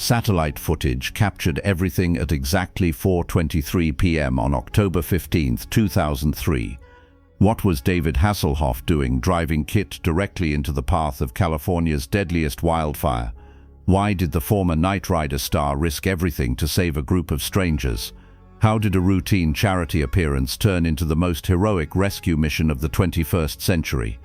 Satellite footage captured everything at exactly 4:23 p.m. on October 15, 2003. What was David Hasselhoff doing driving Kit directly into the path of California's deadliest wildfire? Why did the former Knight Rider star risk everything to save a group of strangers? How did a routine charity appearance turn into the most heroic rescue mission of the 21st century?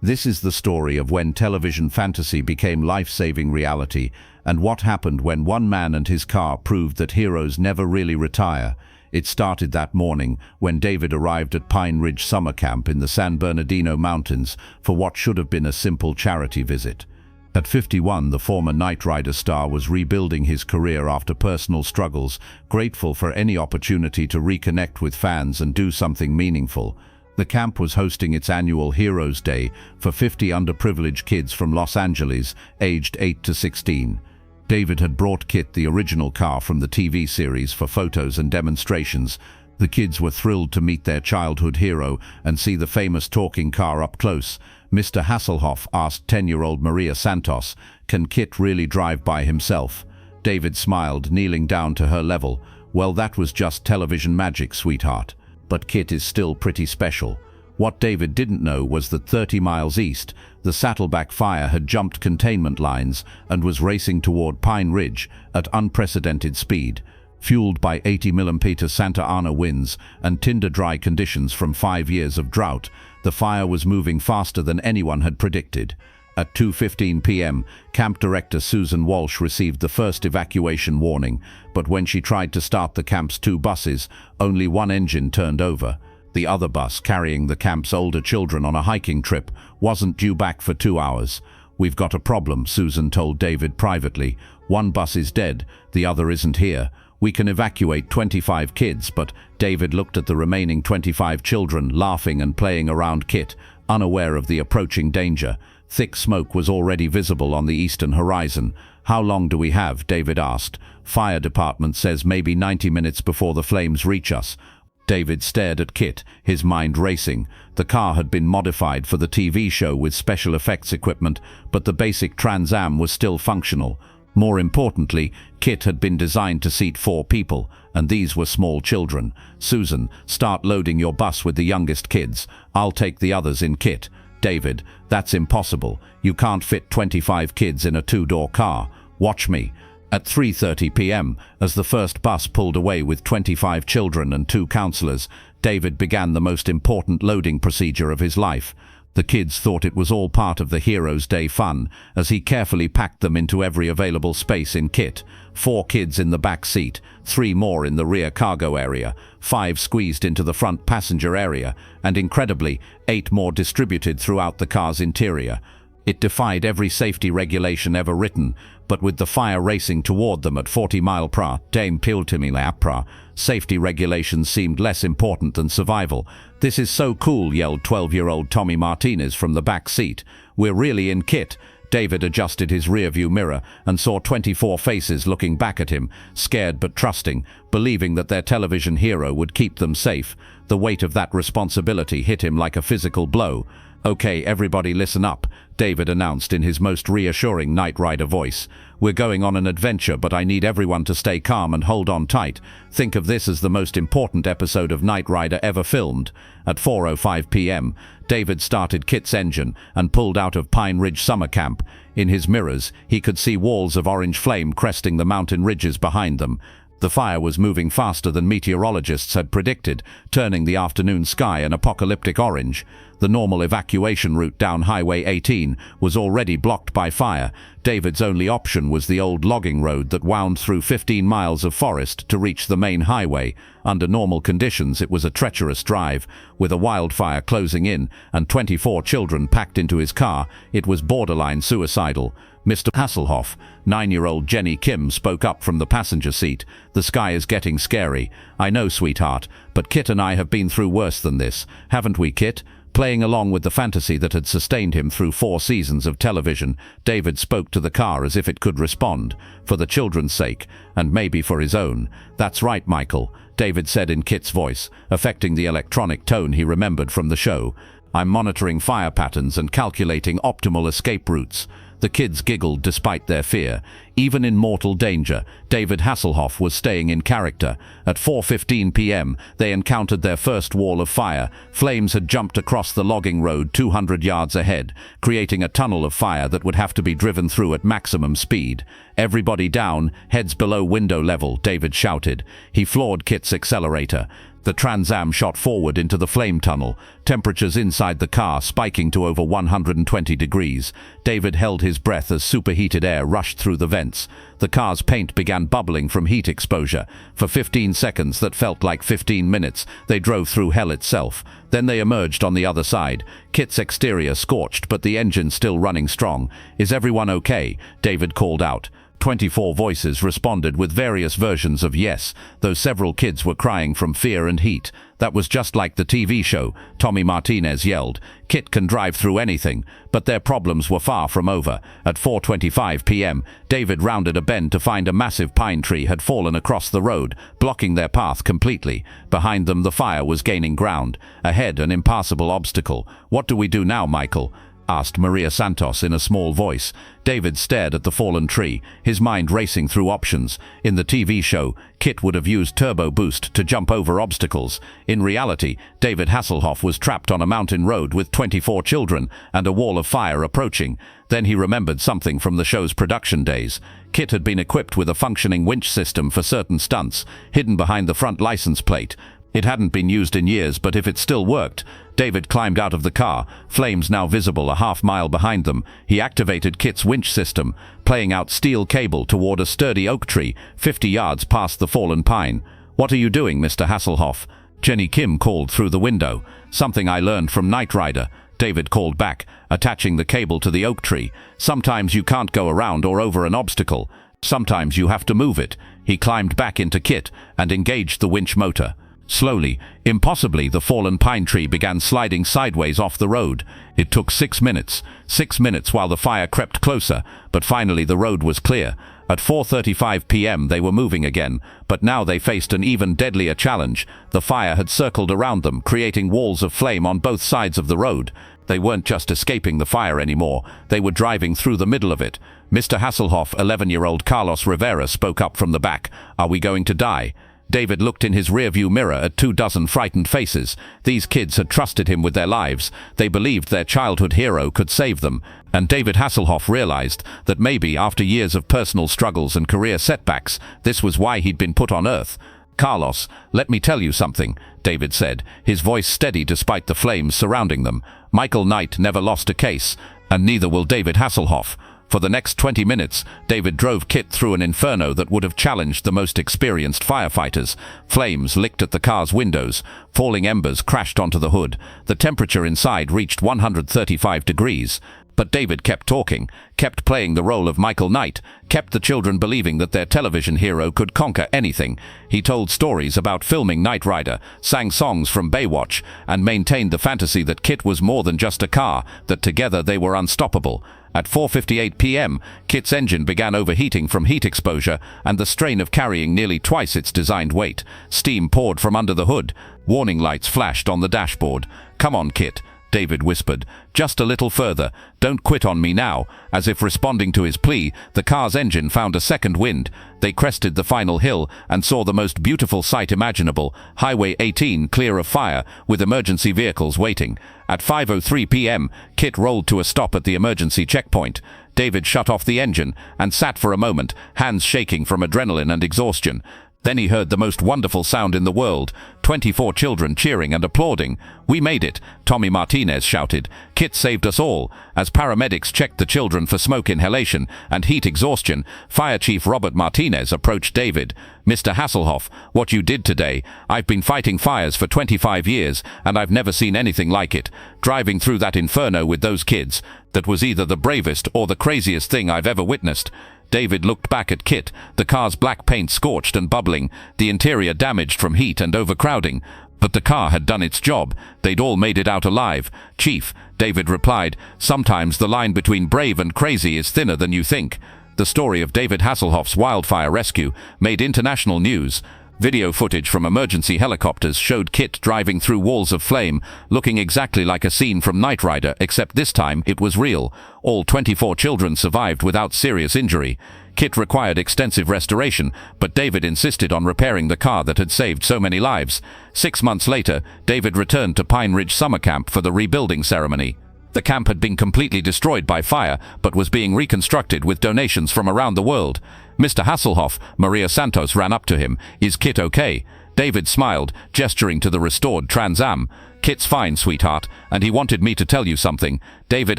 This is the story of when television fantasy became life-saving reality, and what happened when one man and his car proved that heroes never really retire. It started that morning when David arrived at Pine Ridge Summer Camp in the San Bernardino Mountains for what should have been a simple charity visit. At 51, the former Knight Rider star was rebuilding his career after personal struggles, grateful for any opportunity to reconnect with fans and do something meaningful. The camp was hosting its annual Heroes Day for 50 underprivileged kids from Los Angeles, aged 8 to 16. David had brought Kit the original car from the TV series for photos and demonstrations. The kids were thrilled to meet their childhood hero and see the famous talking car up close. Mr. Hasselhoff asked 10-year-old Maria Santos, "Can Kit really drive by himself?" David smiled, kneeling down to her level. "Well, that was just television magic, sweetheart. But Kit is still pretty special." What David didn't know was that 30 miles east, the Saddleback fire had jumped containment lines and was racing toward Pine Ridge at unprecedented speed. Fueled by 80mm Santa Ana winds and tinder-dry conditions from 5 years of drought, the fire was moving faster than anyone had predicted. At 2:15 p.m., Camp Director Susan Walsh received the first evacuation warning, but when she tried to start the camp's 2 buses, only one engine turned over. The other bus, carrying the camp's older children on a hiking trip, wasn't due back for 2 hours. "We've got a problem," Susan told David privately. "One bus is dead, the other isn't here. We can evacuate 25 kids," but David looked at the remaining 25 children, laughing and playing around Kit, unaware of the approaching danger. Thick smoke was already visible on the eastern horizon. "How long do we have?" David asked. "Fire department says maybe 90 minutes before the flames reach us." David stared at Kit, his mind racing. The car had been modified for the TV show with special effects equipment, but the basic Trans Am was still functional. More importantly, Kit had been designed to seat 4 people, and these were small children. "Susan, start loading your bus with the youngest kids. I'll take the others in Kit." "David, that's impossible. You can't fit 25 kids in a 2-door car. Watch me." At 3:30 p.m., as the first bus pulled away with 25 children and 2 counselors, David began the most important loading procedure of his life. The kids thought it was all part of the Heroes Day fun, as he carefully packed them into every available space in Kit. 4 kids in the back seat, 3 more in the rear cargo area, 5 squeezed into the front passenger area, and incredibly, 8 more distributed throughout the car's interior. It defied every safety regulation ever written, but with the fire racing toward them at 40 mph, safety regulations seemed less important than survival. "This is so cool," yelled 12-year-old Tommy Martinez from the back seat. "We're really in Kit." David adjusted his rearview mirror and saw 24 faces looking back at him, scared but trusting, believing that their television hero would keep them safe. The weight of that responsibility hit him like a physical blow. "Okay, everybody listen up," David announced in his most reassuring Knight Rider voice. "We're going on an adventure, but I need everyone to stay calm and hold on tight. Think of this as the most important episode of Knight Rider ever filmed." At 4:05 p.m., David started Kit's engine and pulled out of Pine Ridge Summer Camp. In his mirrors, he could see walls of orange flame cresting the mountain ridges behind them. The fire was moving faster than meteorologists had predicted, turning the afternoon sky an apocalyptic orange. The normal evacuation route down Highway 18 was already blocked by fire. David's only option was the old logging road that wound through 15 miles of forest to reach the main highway. Under normal conditions, it was a treacherous drive. With a wildfire closing in and 24 children packed into his car, it was borderline suicidal. Mr. Hasselhoff, 9-year-old Jenny Kim, spoke up from the passenger seat. "The sky is getting scary. I know, sweetheart, but Kit and I have been through worse than this. Haven't we, Kit?" Playing along with the fantasy that had sustained him through 4 seasons of television, David spoke to the car as if it could respond. "For the children's sake, and maybe for his own." "That's right, Michael," David said in Kit's voice, affecting the electronic tone he remembered from the show. "I'm monitoring fire patterns and calculating optimal escape routes." The kids giggled despite their fear. Even in mortal danger, David Hasselhoff was staying in character. At 4:15 p.m., they encountered their first wall of fire. Flames had jumped across the logging road 200 yards ahead, creating a tunnel of fire that would have to be driven through at maximum speed. "Everybody down, heads below window level," David shouted. He floored Kit's accelerator. The Trans Am shot forward into the flame tunnel, temperatures inside the car spiking to over 120 degrees. David held his breath as superheated air rushed through the vents. The car's paint began bubbling from heat exposure. For 15 seconds that felt like 15 minutes, they drove through hell itself. Then they emerged on the other side. Kit's exterior scorched, but the engine still running strong. "Is everyone okay?" David called out. 24 voices responded with various versions of yes, though several kids were crying from fear and heat. "That was just like the TV show," Tommy Martinez yelled. "Kit can drive through anything," but their problems were far from over. At 4:25 p.m., David rounded a bend to find a massive pine tree had fallen across the road, blocking their path completely. Behind them, the fire was gaining ground. Ahead, an impassable obstacle. "What do we do now, Michael?" asked Maria Santos in a small voice. David stared at the fallen tree, his mind racing through options. In the TV show, Kit would have used turbo boost to jump over obstacles. In reality, David Hasselhoff was trapped on a mountain road with 24 children and a wall of fire approaching. Then he remembered something from the show's production days. Kit had been equipped with a functioning winch system for certain stunts, hidden behind the front license plate. It hadn't been used in years, but if it still worked. David climbed out of the car, flames now visible a half-mile behind them. He activated Kit's winch system, playing out steel cable toward a sturdy oak tree 50 yards past the fallen pine. "What are you doing, Mr. Hasselhoff?" Jenny Kim called through the window. "Something I learned from Knight Rider," David called back, attaching the cable to the oak tree. "Sometimes you can't go around or over an obstacle. Sometimes you have to move it." He climbed back into Kit and engaged the winch motor. Slowly, impossibly, the fallen pine tree began sliding sideways off the road. It took 6 minutes. 6 minutes while the fire crept closer, but finally the road was clear. At 4:35 p.m. they were moving again, but now they faced an even deadlier challenge. The fire had circled around them, creating walls of flame on both sides of the road. They weren't just escaping the fire anymore, they were driving through the middle of it. "Mr. Hasselhoff," 11-year-old Carlos Rivera spoke up from the back. "Are we going to die?" David looked in his rearview mirror at 24 frightened faces. These kids had trusted him with their lives. They believed their childhood hero could save them. And David Hasselhoff realized that maybe after years of personal struggles and career setbacks, this was why he'd been put on Earth. "Carlos, let me tell you something," David said, his voice steady despite the flames surrounding them. "Michael Knight never lost a case, and neither will David Hasselhoff." For the next 20 minutes, David drove Kit through an inferno that would have challenged the most experienced firefighters. Flames licked at the car's windows. Falling embers crashed onto the hood. The temperature inside reached 135 degrees. But David kept talking, kept playing the role of Michael Knight, kept the children believing that their television hero could conquer anything. He told stories about filming Knight Rider, sang songs from Baywatch, and maintained the fantasy that Kit was more than just a car, that together they were unstoppable. At 4:58 p.m., Kit's engine began overheating from heat exposure and the strain of carrying nearly twice its designed weight. Steam poured from under the hood. Warning lights flashed on the dashboard. "Come on, Kit," David whispered. "Just a little further. Don't quit on me now." As if responding to his plea, the car's engine found a second wind. They crested the final hill and saw the most beautiful sight imaginable, Highway 18 clear of fire, with emergency vehicles waiting. At 5:03 p.m., Kit rolled to a stop at the emergency checkpoint. David shut off the engine and sat for a moment, hands shaking from adrenaline and exhaustion. Then he heard the most wonderful sound in the world, 24 children cheering and applauding. "We made it," Tommy Martinez shouted. "Kit saved us all." As paramedics checked the children for smoke inhalation and heat exhaustion, Fire Chief Robert Martinez approached David. "Mr. Hasselhoff, what you did today, I've been fighting fires for 25 years, and I've never seen anything like it. Driving through that inferno with those kids, that was either the bravest or the craziest thing I've ever witnessed." David looked back at Kit, the car's black paint scorched and bubbling, the interior damaged from heat and overcrowding. But the car had done its job. They'd all made it out alive. "Chief," David replied, "sometimes the line between brave and crazy is thinner than you think." The story of David Hasselhoff's wildfire rescue made international news. Video footage from emergency helicopters showed Kit driving through walls of flame, looking exactly like a scene from Knight Rider, except this time it was real. All 24 children survived without serious injury. Kit required extensive restoration, but David insisted on repairing the car that had saved so many lives. 6 months later, David returned to Pine Ridge Summer Camp for the rebuilding ceremony. The camp had been completely destroyed by fire, but was being reconstructed with donations from around the world. Mr. Hasselhoff, Maria Santos, ran up to him. "Is Kit okay?" David smiled, gesturing to the restored Trans Am. "Kit's fine, sweetheart, and he wanted me to tell you something." David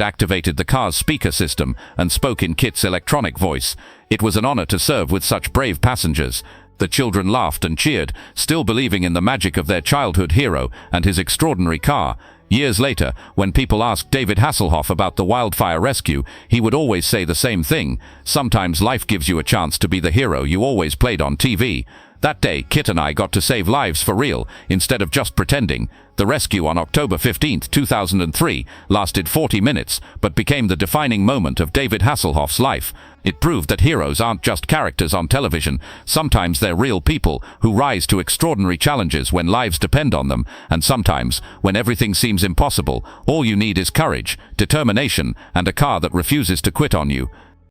activated the car's speaker system and spoke in Kit's electronic voice. It was an honor to serve with such brave passengers. The children laughed and cheered, still believing in the magic of their childhood hero and his extraordinary car. Years later, when people asked David Hasselhoff about the Wildfire rescue, he would always say the same thing: "Sometimes life gives you a chance to be the hero you always played on TV." That day, Kit and I got to save lives for real, instead of just pretending. The rescue on October 15, 2003, lasted 40 minutes, but became the defining moment of David Hasselhoff's life. It proved that heroes aren't just characters on television. Sometimes they're real people who rise to extraordinary challenges when lives depend on them, and sometimes, when everything seems impossible, all you need is courage, determination, and a car that refuses to quit on you.